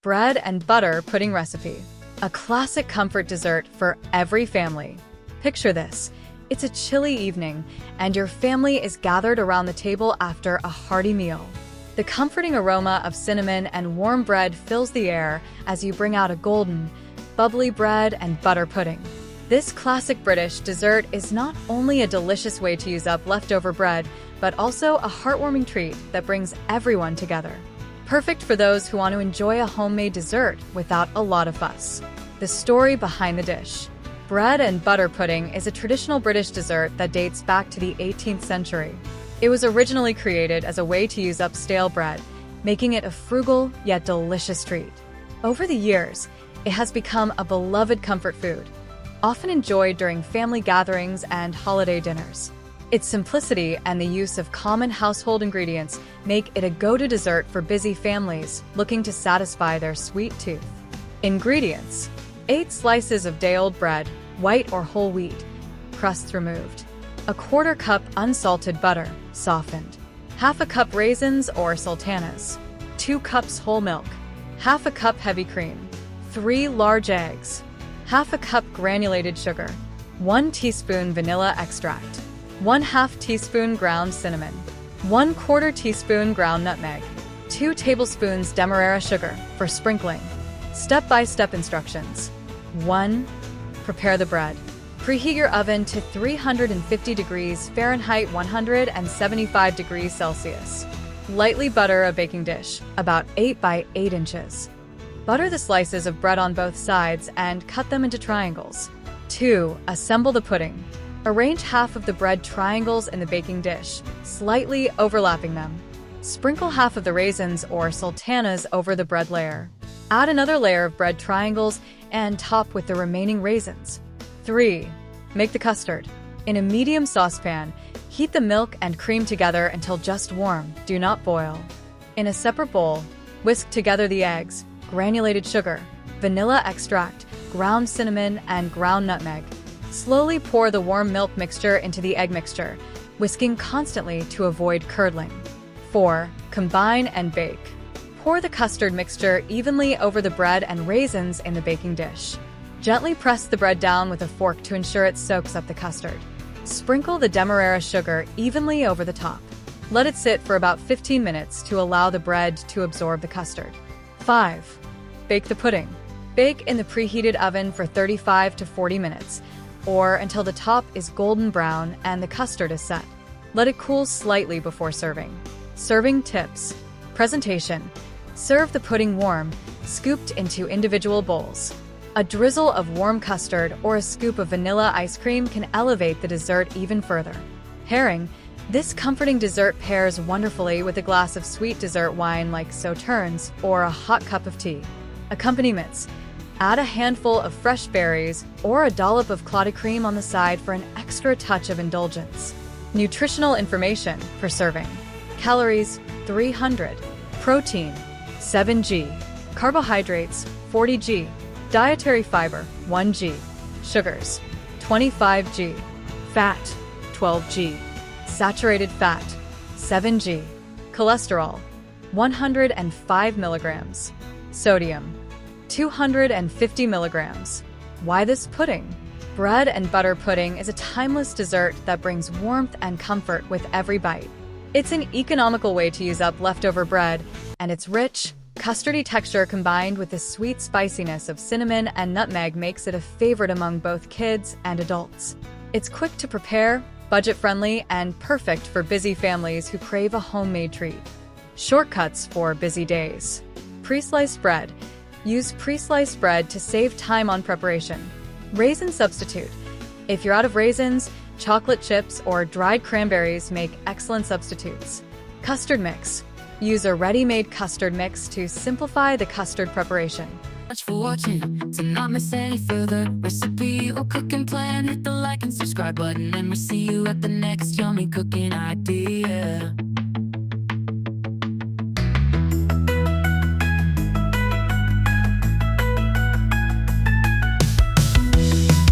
bread and butter pudding recipe. A classic comfort dessert for every family. Picture this. It's a chilly evening, and your family is gathered around the table after a hearty meal. The comforting aroma of cinnamon and warm bread fills the air as you bring out a golden, bubbly bread and butter pudding. This classic British dessert is not only a delicious way to use up leftover bread, but also a heartwarming treat that brings everyone together. Perfect for those who want to enjoy a homemade dessert without a lot of fuss. The story behind the dish. Bread and butter pudding is a traditional British dessert that dates back to the 18th century. It was originally created as a way to use up stale bread, making it a frugal yet delicious treat. Over the years, it has become a beloved comfort food, often enjoyed during family gatherings and holiday dinners. Its simplicity and the use of common household ingredients make it a go-to dessert for busy families looking to satisfy their sweet tooth. Ingredients: 8 slices of day-old bread, white or whole wheat, crusts removed. A 1/4 cup unsalted butter, softened. 1/2 cup raisins or sultanas. 2 cups whole milk. 1/2 cup heavy cream. 3 large eggs. 1/2 cup granulated sugar. 1 teaspoon vanilla extract. 1/2 teaspoon ground cinnamon. 1/4 teaspoon ground nutmeg. 2 tablespoons demerara sugar for sprinkling. Step-by-step instructions. 1. Prepare the bread. Preheat your oven to 350 degrees Fahrenheit 175 degrees Celsius. Lightly butter a baking dish, about 8 by 8 inches. Butter the slices of bread on both sides and cut them into triangles. 2. Assemble the pudding. Arrange half of the bread triangles in the baking dish, slightly overlapping them. Sprinkle half of the raisins or sultanas over the bread layer. Add another layer of bread triangles and top with the remaining raisins. 3. Make the custard. In a medium saucepan, heat the milk and cream together until just warm, do not boil. In a separate bowl, whisk together the eggs, granulated sugar, vanilla extract, ground cinnamon, and ground nutmeg. Slowly pour the warm milk mixture into the egg mixture, whisking constantly to avoid curdling. 4. Combine and bake. Pour the custard mixture evenly over the bread and raisins in the baking dish. Gently press the bread down with a fork to ensure it soaks up the custard. Sprinkle the demerara sugar evenly over the top. Let it sit for about 15 minutes to allow the bread to absorb the custard. 5. Bake the pudding. Bake in the preheated oven for 35 to 40 minutes, or until the top is golden brown and the custard is set. Let it cool slightly before serving. Serving tips. Presentation. Serve the pudding warm, scooped into individual bowls. A drizzle of warm custard or a scoop of vanilla ice cream can elevate the dessert even further. Pairing. This comforting dessert pairs wonderfully with a glass of sweet dessert wine like Sauternes or a hot cup of tea. Accompaniments. Add a handful of fresh berries or a dollop of clotted cream on the side for an extra touch of indulgence. Nutritional information for serving. Calories, 300. Protein, 7g. Carbohydrates, 40g. Dietary fiber, 1g. Sugars, 25g. Fat, 12g. Saturated fat, 7g. Cholesterol, 105 milligrams. Sodium, 250 milligrams. Why this pudding? Bread and butter pudding is a timeless dessert that brings warmth and comfort with every bite. It's an economical way to use up leftover bread, and its rich, custardy texture combined with the sweet spiciness of cinnamon and nutmeg makes it a favorite among both kids and adults. It's quick to prepare, budget-friendly, and perfect for busy families who crave a homemade treat. Shortcuts for busy days. Pre-sliced bread. Use pre-sliced bread to save time on preparation. Raisin substitute. If you're out of raisins, chocolate chips or dried cranberries make excellent substitutes. Custard mix. Use a ready-made custard mix to simplify the custard preparation. Much for watching. To not miss any further recipe or cooking plan, hit the like and subscribe button, and we'll see you at the next yummy cooking idea.